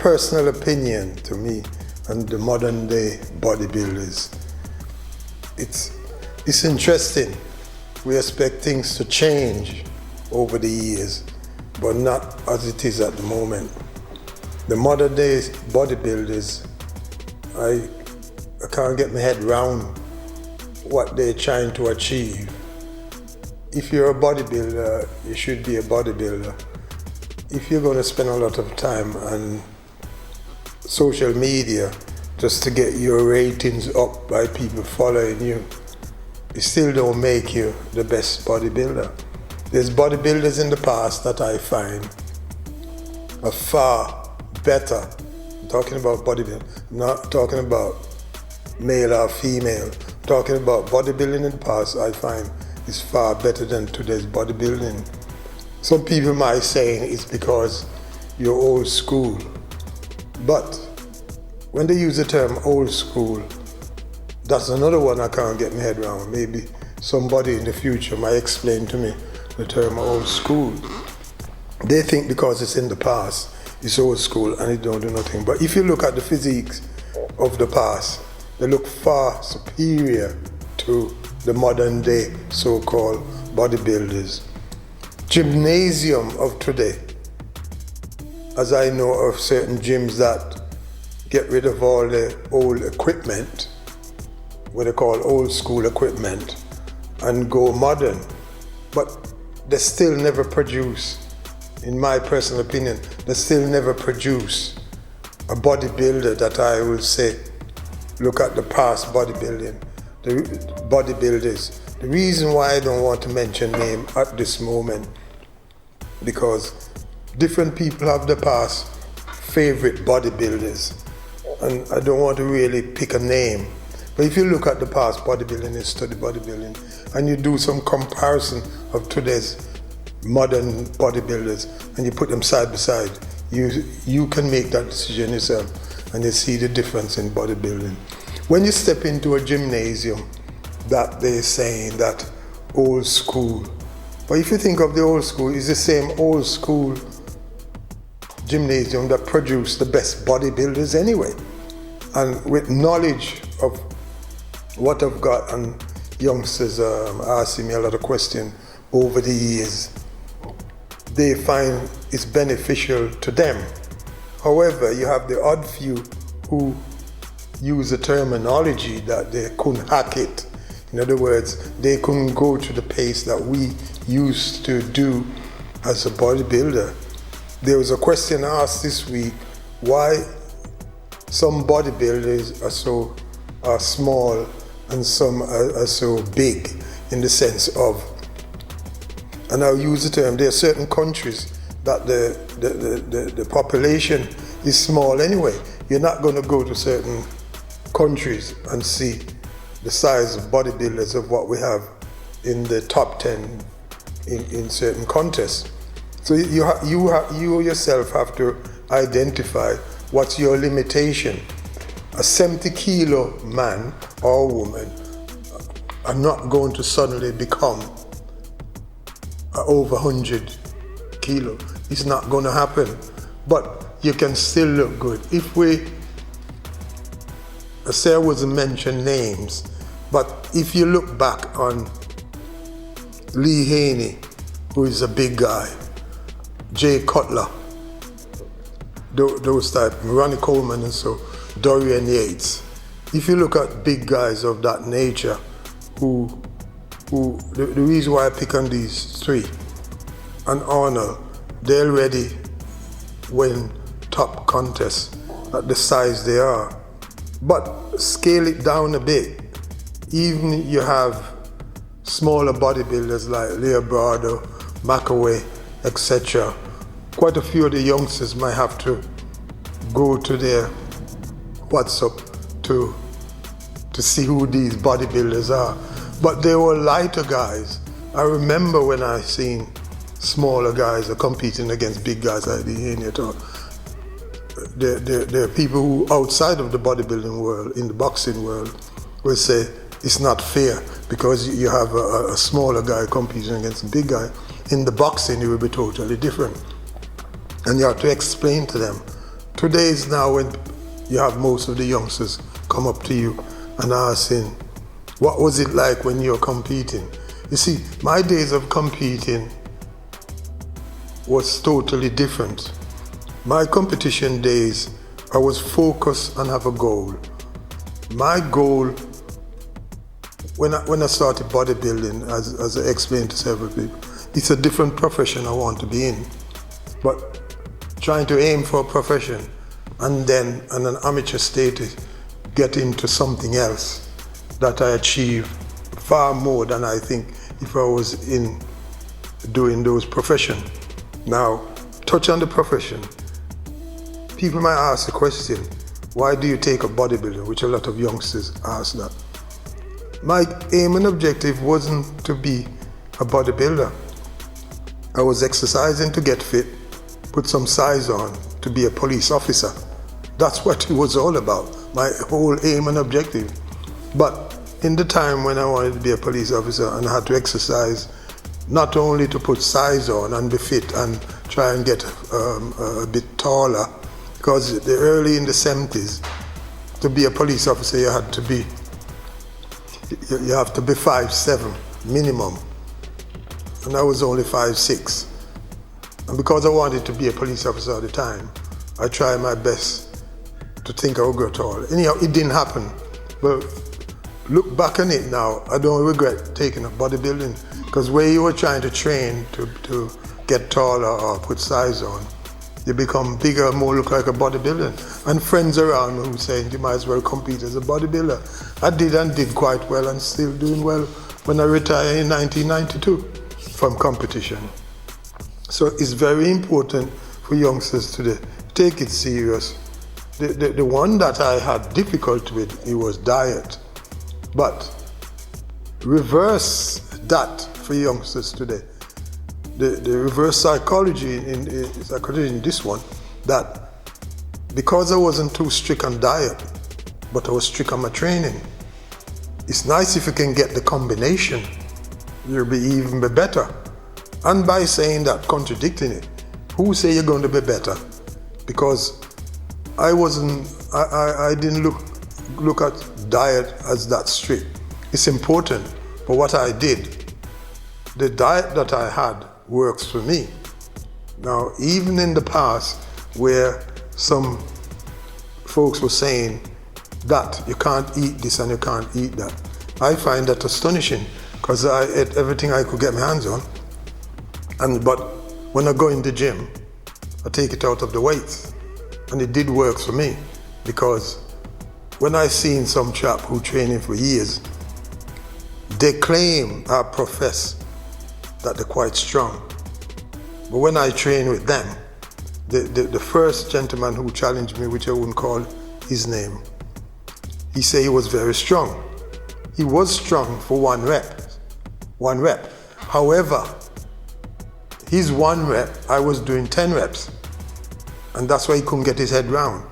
personal opinion to me and the modern day bodybuilders, it's interesting. We expect things to change over the years, but not as it is at the moment. The modern day bodybuilders, I can't get my head around what they're trying to achieve. If you're a bodybuilder, you should be a bodybuilder. If you're going to spend a lot of time on social media just to get your ratings up by people following you, it still don't make you the best bodybuilder. There's bodybuilders in the past that I find are far better. I'm talking about bodybuilding, not talking about male or female. I'm talking about bodybuilding in the past, I find is far better than today's bodybuilding. Some people might say it's because you're old school, but when they use the term old school, that's another one I can't get my head around. Maybe somebody in the future might explain to me the term old school. They think because it's in the past, it's old school and it don't do nothing. But if you look at the physiques of the past, they look far superior to the modern day so-called bodybuilders. Gymnasium of today, as I know of certain gyms that get rid of all the old equipment, what they call old school equipment, and go modern, but they still never produce, in my personal opinion, they still never produce a bodybuilder that I will say, look at the past bodybuilding, the bodybuilders. The reason why I don't want to mention name at this moment, because different people have the past favorite bodybuilders, and I don't want to really pick a name. But if you look at the past bodybuilding and study bodybuilding, and you do some comparison of today's modern bodybuilders, and you put them side by side, you can make that decision yourself, and you see the difference in bodybuilding. When you step into a gymnasium, that they're saying that old school. But if you think of the old school, it's the same old school gymnasium that produced the best bodybuilders anyway. And with knowledge of what I've got, and youngsters asking me a lot of questions over the years, they find it's beneficial to them. However, you have the odd few who use the terminology that they couldn't hack it. In other words, they couldn't go to the pace that we used to do as a bodybuilder. There was a question asked this week, why some bodybuilders are small and some are so big, in the sense of, and I'll use the term, there are certain countries that the population is small anyway. You're not going to go to certain countries and see the size of bodybuilders of what we have in the top 10 in certain contests. So you yourself have to identify what's your limitation. A 70 kilo man or woman are not going to suddenly become over 100 kilo. It's not going to happen, but you can still look good. If I say I wasn't mention names, but if you look back on Lee Haney, who is a big guy, Jay Cutler, those type, Ronnie Coleman and so, Dorian Yates. If you look at big guys of that nature, the reason why I pick on these three, and Arnold, they already win top contests at the size they are. But scale it down a bit. Even you have smaller bodybuilders like Leobardo, McAway, etc. Quite a few of the youngsters might have to go to their WhatsApp to see who these bodybuilders are. But they were lighter guys. I remember when I seen smaller guys are competing against big guys like the Haney. There are people who outside of the bodybuilding world, in the boxing world, will say it's not fair because you have a smaller guy competing against a big guy. In the boxing, it will be totally different. And you have to explain to them Today is now when you have most of the youngsters come up to you and asking, what was it like when you were competing? You see, my days of competing was totally different. My competition days, I was focused and have a goal. My goal, when I started bodybuilding, as I explained to several people, it's a different profession I want to be in. But trying to aim for a profession and then on an amateur status get into something else that I achieve far more than I think if I was in doing those professions. Now, touch on the profession. People might ask the question, why do you take up bodybuilding? Which a lot of youngsters ask that. My aim and objective wasn't to be a bodybuilder. I was exercising to get fit, put some size on, to be a police officer. That's what it was all about, my whole aim and objective. But in the time when I wanted to be a police officer and I had to exercise, not only to put size on and be fit and try and get a bit taller, because early in the 70s, to be a police officer, you have to be 5'7" minimum. And I was only 5'6". And because I wanted to be a police officer at the time, I tried my best to think I would grow tall. Anyhow, it didn't happen. But look back on it now, I don't regret taking up bodybuilding, because where you were trying to train to get taller or put size on, you become bigger, more look like a bodybuilder. And friends around me who saying you might as well compete as a bodybuilder. I did and did quite well and still doing well when I retired in 1992 from competition. So it's very important for youngsters today. Take it serious. The one that I had difficulty with, it was diet. But reverse that for youngsters today. The reverse psychology in this one, that because I wasn't too strict on diet, but I was strict on my training, it's nice if you can get the combination, you'll be even better. And by saying that, contradicting it, who say you're going to be better? Because I didn't look at diet as that strict. It's important, but what I did, the diet that I had works for me. Now, even in the past where some folks were saying that you can't eat this and you can't eat that, I find that astonishing, because I ate everything I could get my hands on. But when I go in the gym, I take it out of the weights. And it did work for me, because when I seen some chap who training for years, they claim or profess that they're quite strong. But when I train with them, the first gentleman who challenged me, which I wouldn't call his name, he said he was very strong. He was strong for one rep. However, his 1 rep, I was doing 10 reps. And that's why he couldn't get his head round.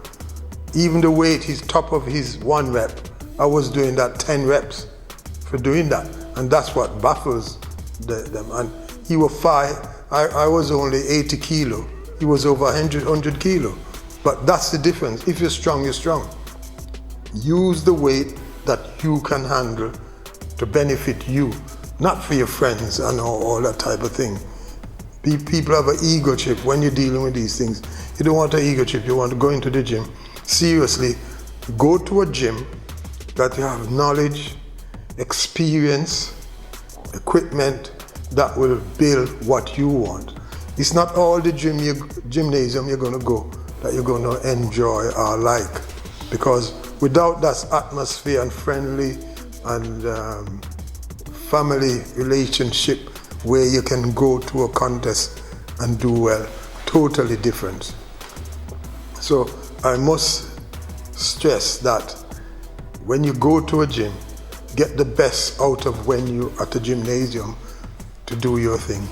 Even the weight, his top of his 1 rep, I was doing that 10 reps for doing that. And that's what baffles them. And he was 5, I was only 80 kilo. He was over 100 kilo. But that's the difference. If you're strong, you're strong. Use the weight that you can handle to benefit you, not for your friends and all that type of thing. People have an ego trip when you're dealing with these things. You don't want an ego trip, you want to go into the gym. Seriously, go to a gym that you have knowledge, experience, equipment that will build what you want. It's not all the gymnasium you're going to go that you're going to enjoy or like, because without that atmosphere and friendly and family relationship where you can go to a contest and do well, totally different. So I must stress that when you go to a gym, get the best out of when you're at the gymnasium to do your thing.